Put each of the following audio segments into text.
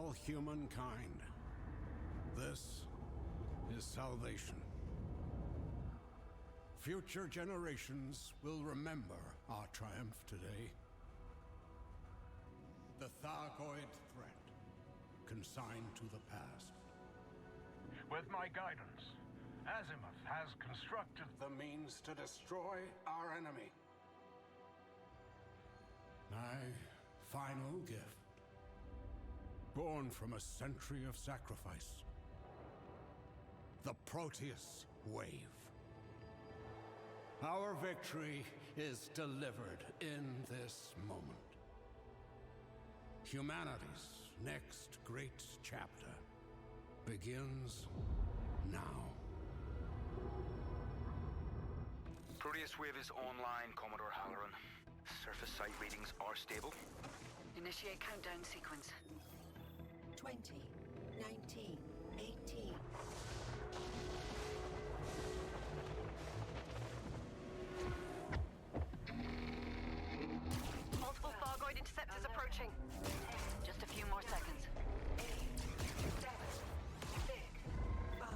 all humankind. This is salvation. Future generations will remember our triumph today. The Thargoid threat, consigned to the past. With my guidance, Azimuth has constructed the means to destroy our enemy. My final gift, born from a century of sacrifice. The Proteus Wave. Our victory is delivered in this moment. Humanity's next great chapter begins now. Proteus Wave is online, Commodore Halloran. Surface site readings are stable. Initiate countdown sequence. 20, 19, 18. Multiple Thargoid interceptors approaching. Just a few more seconds. 8, 7, 6, 5,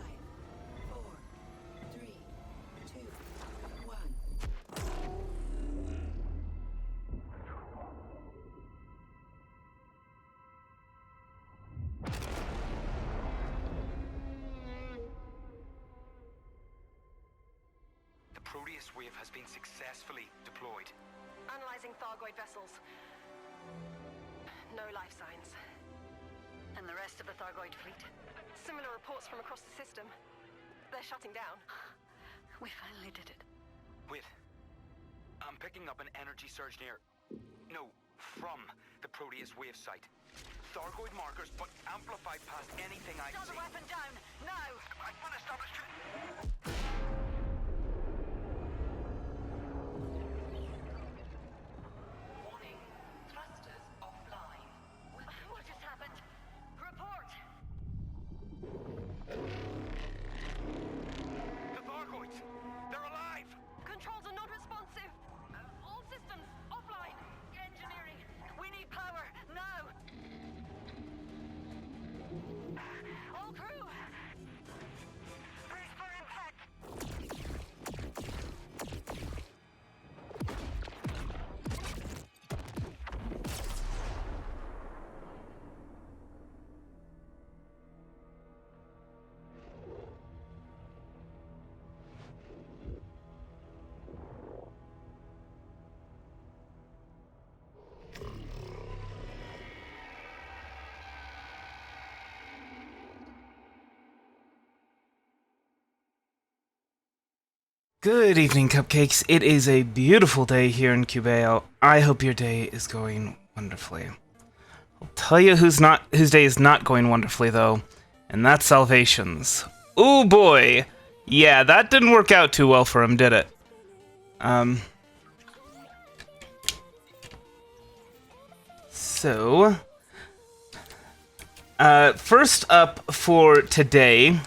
4, 3, 2, 1. The Proteus Wave has been successfully deployed. Analyzing Thargoid vessels. No life signs. And the rest of the Thargoid fleet? Similar reports from across the system. They're shutting down. We finally did it. Wait. I'm picking up an energy surge near... No, from the Proteus Wave site. Thargoid markers, but amplified past anything I Shut see. the weapon down, now! I want to stop it. Warning. Thrusters offline. What just happened? Report! The Thargoids! They're alive! Controls are not responsive. All systems offline. Engineering! We need power, now! All crew! Brace for impact. Good evening, cupcakes. It is a beautiful day here in Cubeo. I hope your day is going wonderfully. I'll tell you whose day is not going wonderfully, though, and that's Salvation's. Ooh, boy! Yeah, that didn't work out too well for him, did it? So... first up for today,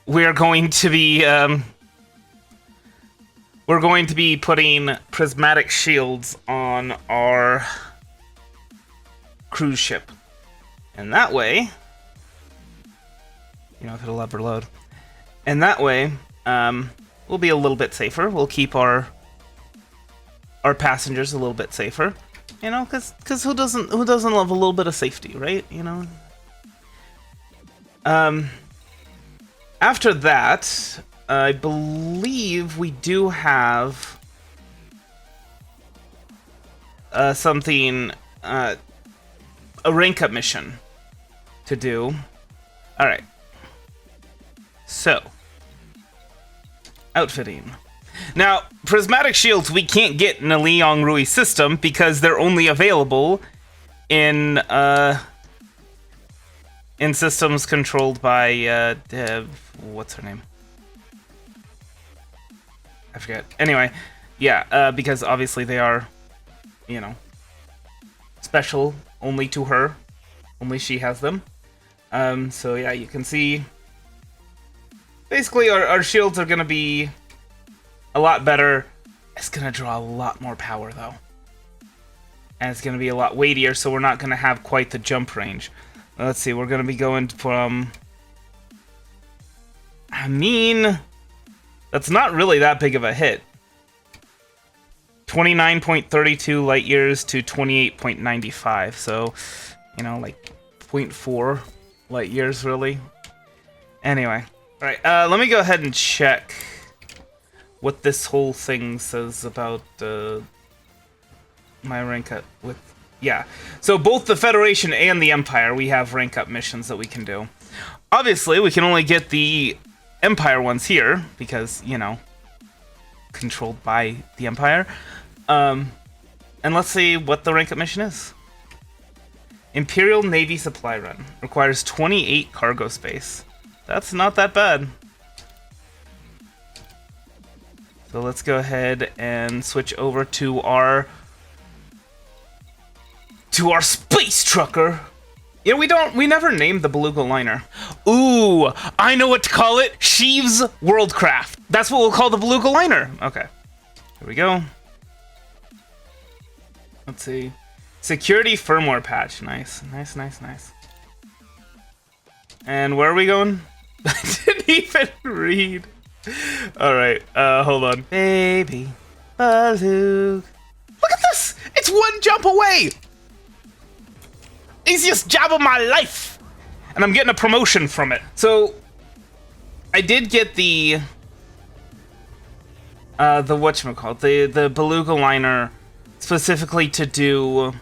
we're going to be, we're going to be putting prismatic shields on our cruise ship. And that way, if it'll ever load. And that way, we'll be a little bit safer. We'll keep our passengers a little bit safer. Because who doesn't love a little bit of safety, right? After that, I believe we do have something, a rank up mission to do. Alright. So, outfitting. Now, prismatic shields we can't get in a Liang Rui system because they're only available in systems controlled by what's her name? I forget. Anyway, yeah, because obviously they are, special only to her. Only she has them. So yeah, you can see. Basically, our shields are gonna be a lot better. It's gonna draw a lot more power though, and it's gonna be a lot weightier. So we're not gonna have quite the jump range. Let's see, we're gonna be going from... I mean, that's not really that big of a hit. 29.32 light years to 28.95, so, you know, like 0.4 light years, really. Anyway, alright, let me go ahead and check what this whole thing says about my rank up with... Yeah, so both the Federation and the Empire, we have rank up missions that we can do. Obviously, we can only get the Empire ones here, because, you know, controlled by the Empire. And let's see what the rank up mission is. Imperial Navy Supply Run. Requires 28 cargo space. That's not that bad. So let's go ahead and switch over to our space trucker. You know, we never named the beluga liner. Ooh, I know what to call it. Sheaves Worldcraft. That's what we'll call the beluga liner. Okay, here we go. Let's see. Security firmware patch. Nice, nice, nice, nice. And where are we going? I didn't even read. All right, hold on. Baby beluga. Look at this. It's one jump away. Easiest job of my life, and I'm getting a promotion from it. So I did get the whatchamacallit, the beluga liner specifically to do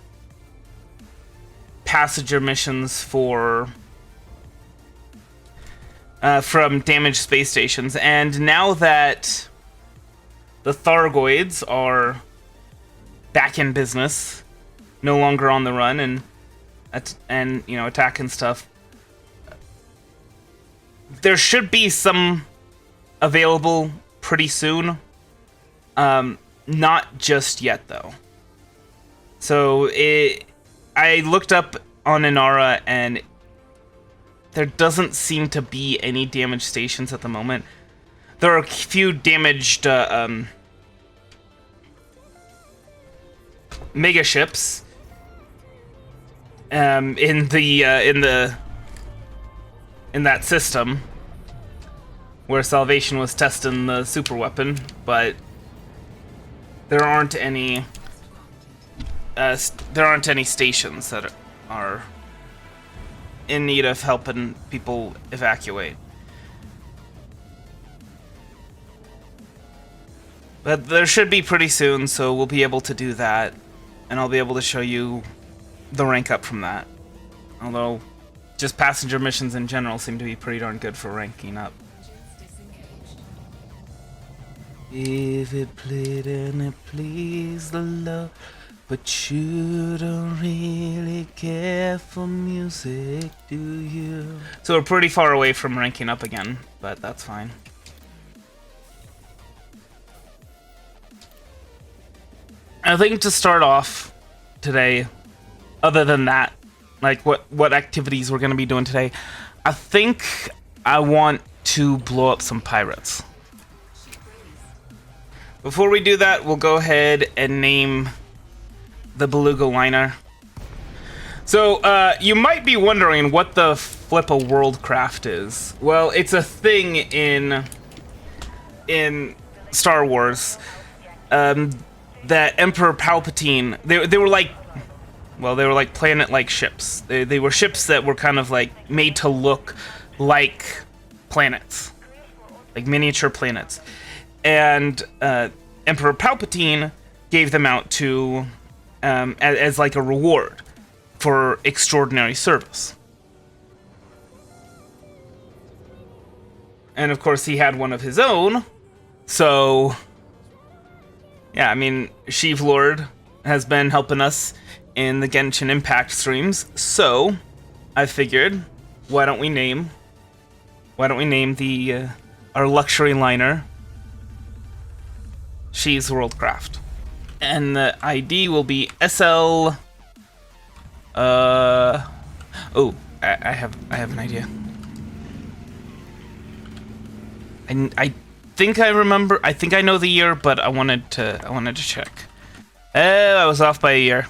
passenger missions for from damaged space stations. And now that the Thargoids are back in business, no longer on the run, and you know, attacking stuff, there should be some available pretty soon. Not just yet though. So I looked up on Inara, and there doesn't seem to be any damaged stations at the moment. There are a few damaged mega ships in that system where Salvation was testing the super weapon, but there aren't any stations that are in need of helping people evacuate. But there should be pretty soon, so we'll be able to do that, and I'll be able to show you the rank up from that. Although, just passenger missions in general seem to be pretty darn good for ranking up. If it played and it pleased the Lord, but you don't really care for music, do you? So we're pretty far away from ranking up again, but that's fine. I think to start off today, other than that, like what activities we're going to be doing today, I think I want to blow up some pirates. Before we do that, we'll go ahead and name the beluga liner. So you might be wondering what the flip a worldcraft is. Well, it's a thing in Star Wars that Emperor Palpatine, they were like, well, they were like planet-like ships. They were ships that were kind of like made to look like planets, like miniature planets. And Emperor Palpatine gave them out to as like a reward for extraordinary service. And of course, he had one of his own. So, yeah, I mean, Sheev Lord has been helping us in the Genshin Impact streams. So, I figured, why don't we name the our luxury liner Sheev's Worldcraft, and the ID will be SL. Oh, I have an idea. I think I remember. I think I know the year, but I wanted to check. I was off by a year.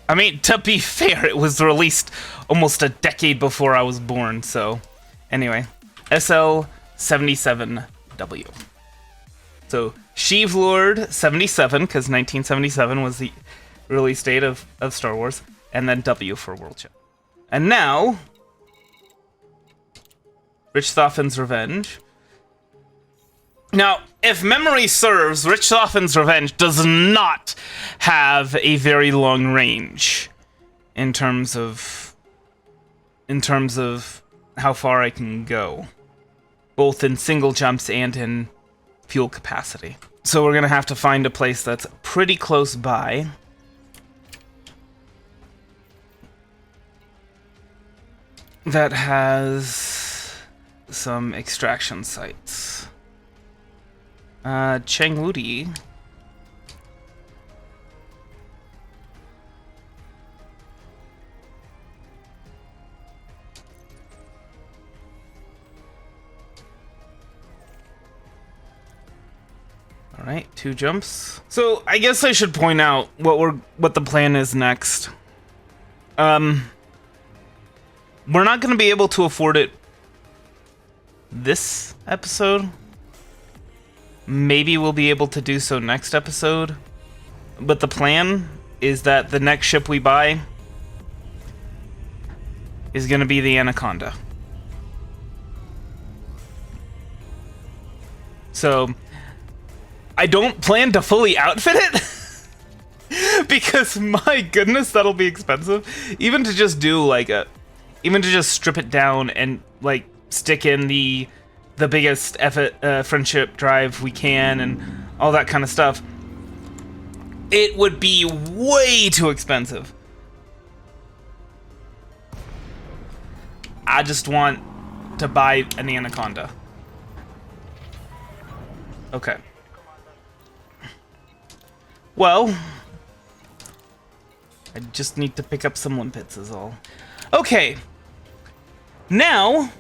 I mean, to be fair, it was released almost a decade before I was born, so... Anyway, SL77W. So, Sheev Lord 77, because 1977 was the release date of Star Wars, and then W for World Ship. And now... Richthofen's Revenge. Now, if memory serves, Richthofen's Revenge does not have a very long range in terms of how far I can go, both in single jumps and in fuel capacity. So we're gonna have to find a place that's pretty close by. That has some extraction sites. Changwudi. All right, 2 jumps. So I guess I should point out what the plan is next. We're not going to be able to afford it this episode. Maybe we'll be able to do so next episode. But the plan is that the next ship we buy is going to be the Anaconda. So, I don't plan to fully outfit it. Because, my goodness, that'll be expensive. Even to just do, even to just strip it down and, stick in the biggest friendship drive we can and all that kind of stuff, it would be way too expensive. I just want to buy an Anaconda. Okay. Well, I just need to pick up some limpets is all. Okay. Now,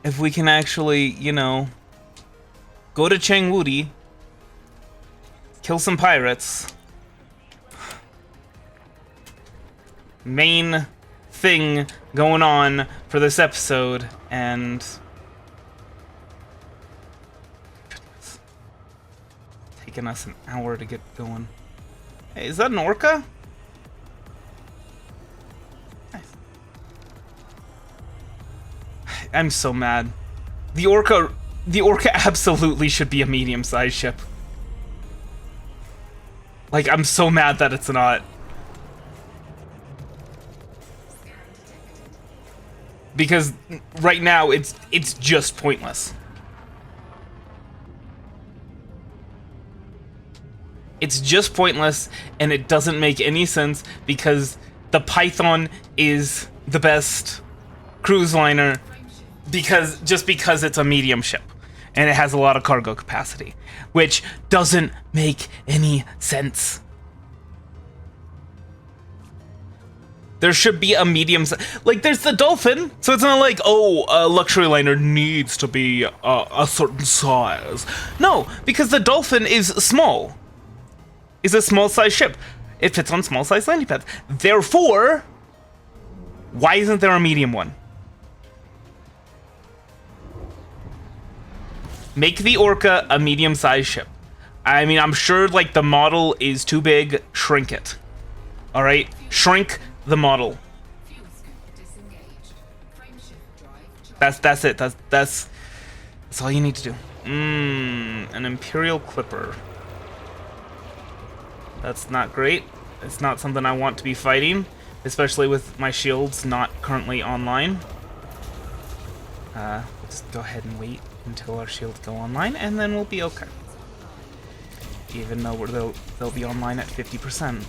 if we can actually, go to Changwudi, kill some pirates. Main thing going on for this episode, and... Goodness. Taking us an hour to get going. Hey, is that an orca? I'm so mad. The orca absolutely should be a medium-sized ship. I'm so mad that it's not. Because right now it's just pointless. It's just pointless, and it doesn't make any sense because the Python is the best cruise liner because it's a medium ship and it has a lot of cargo capacity, which doesn't make any sense. There should be a medium there's the Dolphin, so it's not a luxury liner needs to be a certain size. No, because the Dolphin is small. Is a small size ship. It fits on small size landing pads. Therefore, why isn't there a medium one? Make the Orca a medium-sized ship. I mean, I'm sure, the model is too big. Shrink it. Alright? Shrink the model. That's it. That's all you need to do. An Imperial Clipper. That's not great. It's not something I want to be fighting, especially with my shields not currently online. Just go ahead and wait until our shields go online, and then we'll be okay. Even though they'll be online at 50%.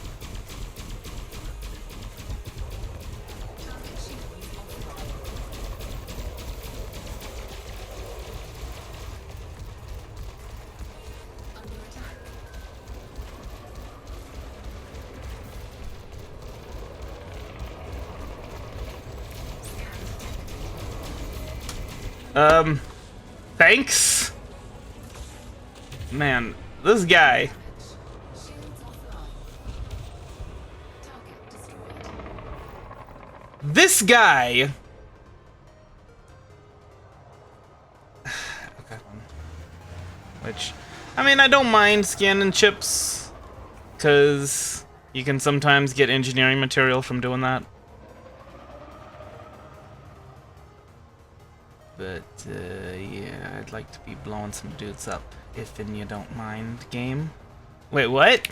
Thanks? Man, this guy. This guy... Okay. Which, I mean, I don't mind scanning chips, because you can sometimes get engineering material from doing that. But, yeah, I'd like to be blowing some dudes up, if and you don't mind, game. Wait, what?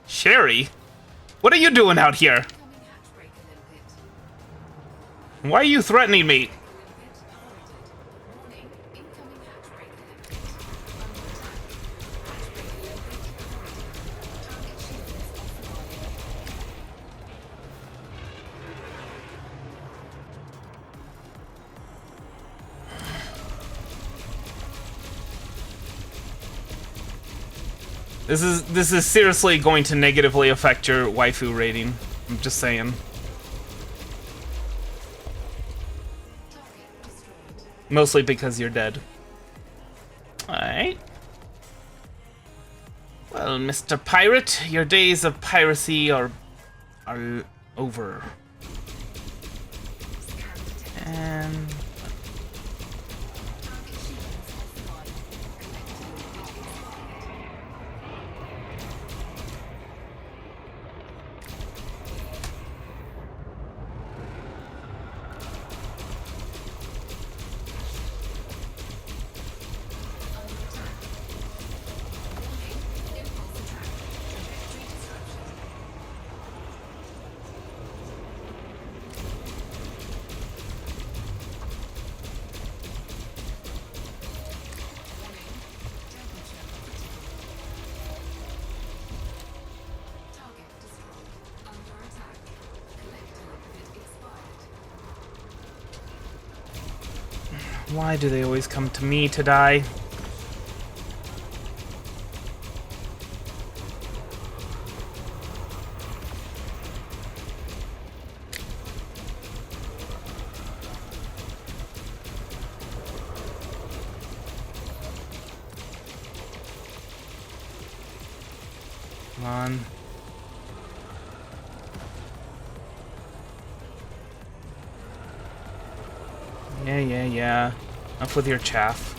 Sherry? What are you doing out here? Why are you threatening me? This is seriously going to negatively affect your waifu rating. I'm just saying. Mostly because you're dead. Alright. Well, Mr. Pirate, your days of piracy are over. And... why do they always come to me to die? Come on. Yeah. Enough with your chaff.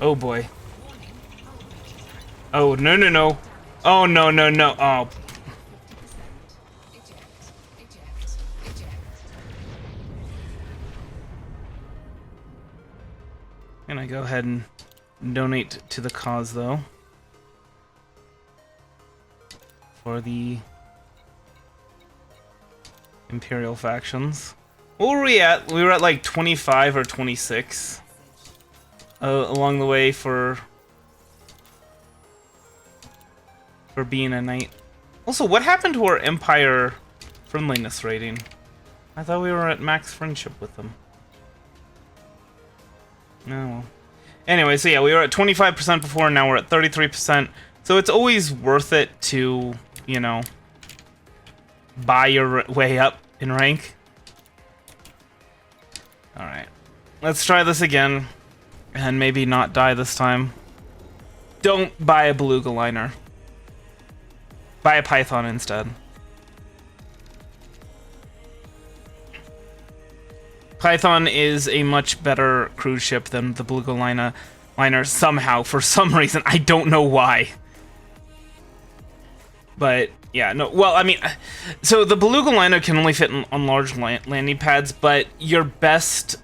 Oh boy. Oh, no. Oh, no. Oh. Gonna go ahead and donate to the cause, though. For the Imperial factions. What were we at? We were at like 25 or 26. Along the way for being a knight. Also, what happened to our Empire friendliness rating? I thought we were at max friendship with them. No. Anyway, so yeah, we were at 25% before, and now we're at 33%. So it's always worth it to, you know, buy your way up in rank. Alright. Let's try this again. And maybe not die this time. Don't buy a beluga liner. Buy a python instead. Python is a much better cruise ship than the beluga liner somehow, for some reason. I don't know why. But, yeah, no, well, I mean, so the beluga liner can only fit on large landing pads, but your best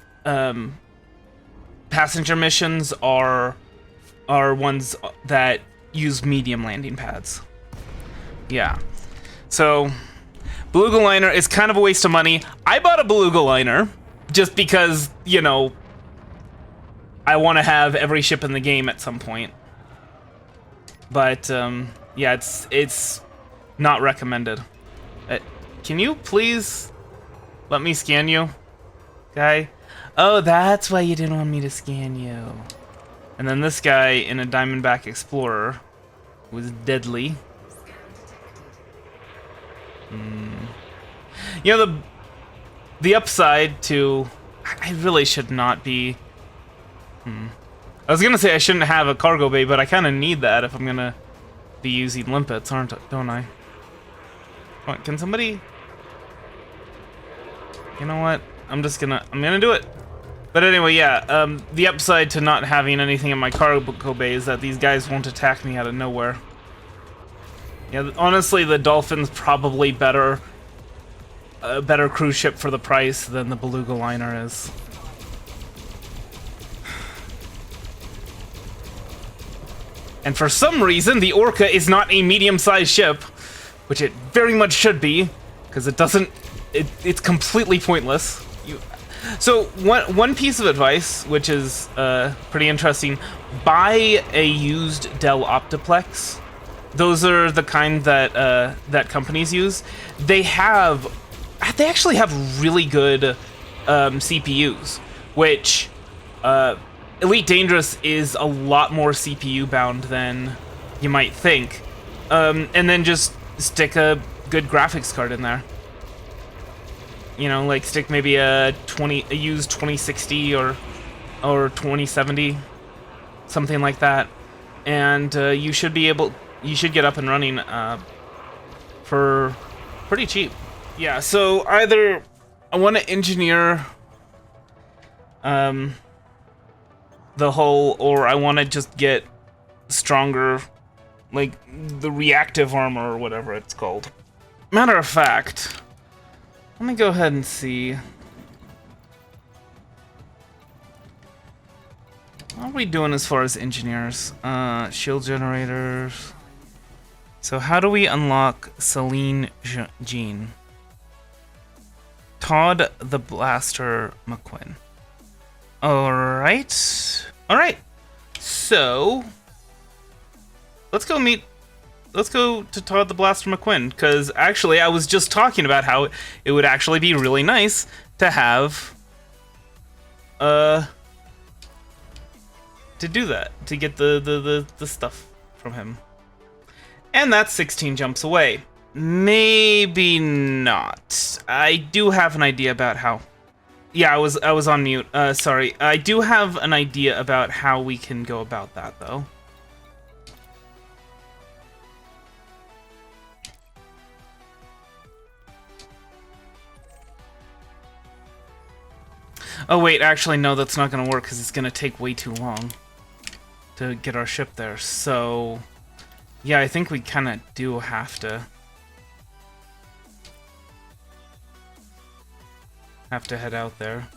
passenger missions are ones that use medium landing pads. Yeah. So, beluga liner is kind of a waste of money. I bought a beluga liner just because, you know, I want to have every ship in the game at some point. But, yeah, it's not recommended. Can you please let me scan you, guy? Oh, that's why you didn't want me to scan you. And then this guy in a Diamondback Explorer was deadly. You know, the upside to... I really should not be... I was gonna say I shouldn't have a cargo bay, but I kind of need that if I'm gonna be using limpets, don't I? What, can somebody... You know what? I'm gonna do it. But anyway, yeah, the upside to not having anything in my cargo bay is that these guys won't attack me out of nowhere. Yeah, honestly, the Dolphin's probably better... a better cruise ship for the price than the Beluga liner is. And for some reason, the Orca is not a medium-sized ship, which it very much should be, because it doesn't... It's completely pointless. So, one piece of advice, which is pretty interesting, buy a used Dell Optiplex. Those are the kind that that companies use. They actually have really good CPUs, which... Elite Dangerous is a lot more CPU bound than you might think. And then just stick a good graphics card in there. You know, like stick maybe a used 2060 or 2070, something like that, and you should get up and running for pretty cheap. Yeah. So either I want to engineer the hull, or I want to just get stronger, like the reactive armor or whatever it's called. Matter of fact, let me go ahead and see. What are we doing as far as engineers? Shield generators. So how do we unlock Celine Jean? Todd the Blaster McQuinn. Alright. So let's go to Todd the Blaster McQuinn, because actually I was just talking about how it would actually be really nice to have to do that, to get the stuff from him. And that's 16 jumps away. Maybe not. I do have an idea about how. Yeah, I was on mute. Sorry. I do have an idea about how we can go about that, though. Oh wait, actually no, that's not gonna work because it's gonna take way too long to get our ship there. So, yeah, I think we kind of do have to head out there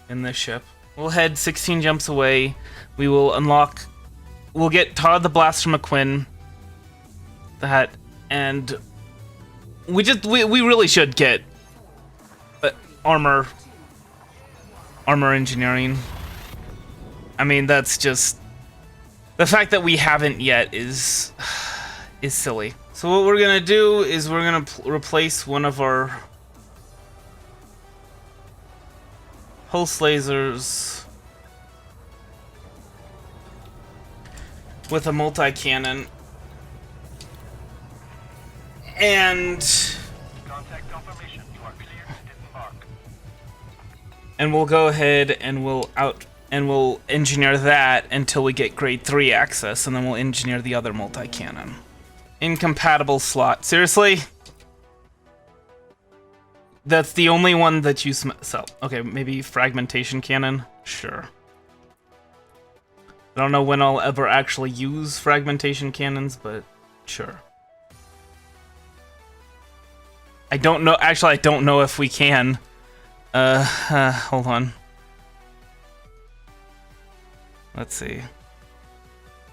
in this ship. We'll head 16 jumps away. We will unlock. We'll get Todd the Blaster McQuinn. That, and we really should get armor engineering. I mean, that's just the fact that we haven't yet is silly. So what we're gonna do is we're gonna replace one of our pulse lasers with a multi-cannon, and Contact confirmation. You are cleared to disembark. we'll go ahead and we'll engineer that until we get grade 3 access, and then we'll engineer the other multi-cannon. Incompatible slot. Seriously? That's the only one that you sell. Okay, maybe fragmentation cannon? Sure. I don't know when I'll ever actually use fragmentation cannons, but sure. I don't know. Actually, I don't know if we can. Hold on. Let's see.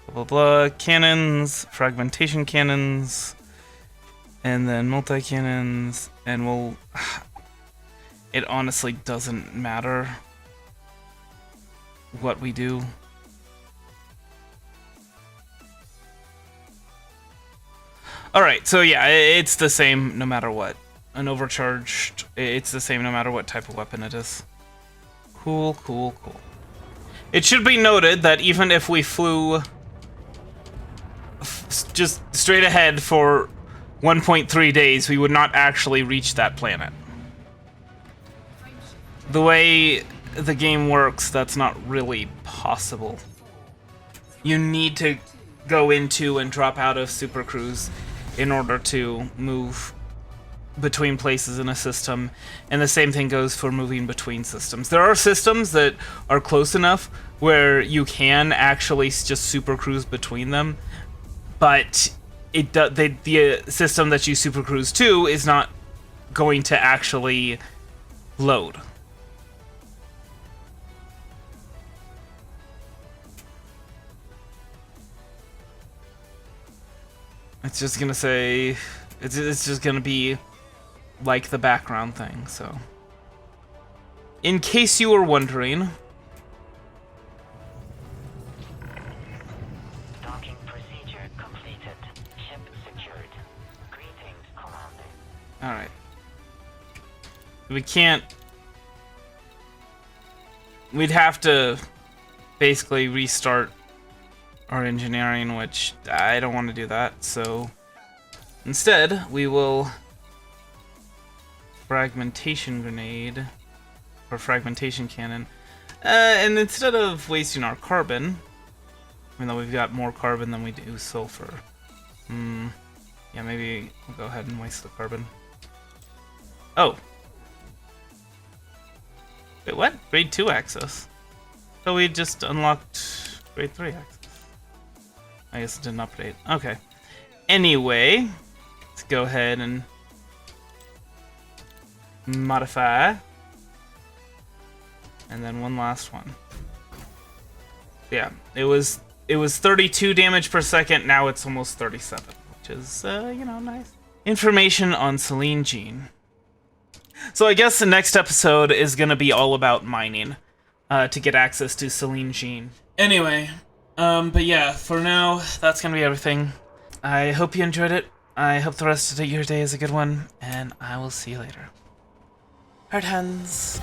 Blah, blah, blah. Cannons, fragmentation cannons, and then multi-cannons, and we'll... It honestly doesn't matter what we do. Alright, so yeah, it's the same no matter what. An overcharged, it's the same no matter what type of weapon it is. Cool, cool, cool. It should be noted that even if we flew just straight ahead for 1.3 days, we would not actually reach that planet. The way the game works, that's not really possible. You need to go into and drop out of Super Cruise in order to move between places in a system, and the same thing goes for moving between systems. There are systems that are close enough where you can actually just Super Cruise between them, but the system that you Super Cruise to is not going to actually load. It's just gonna say, it's just gonna be like the background thing, so. In case you were wondering. Docking procedure completed. Ship secured. Greetings, Commander. Alright. We can't. We'd have to basically restart our engineering, which I don't want to do that, so instead we will fragmentation grenade or fragmentation cannon, and instead of wasting our carbon, even though we've got more carbon than we do sulfur, yeah, maybe we'll go ahead and waste the carbon. Oh, wait, what? Grade 2 access? So we just unlocked grade 3 access. I guess it didn't update. Okay. Anyway, let's go ahead and modify. And then one last one. Yeah, it was 32 damage per second, now it's almost 37, which is, you know, nice. Information on Celine Jean. So I guess the next episode is gonna be all about mining, to get access to Celine Jean. Anyway, but yeah, for now, that's gonna be everything. I hope you enjoyed it. I hope the rest of your day is a good one, and I will see you later. Hard hands.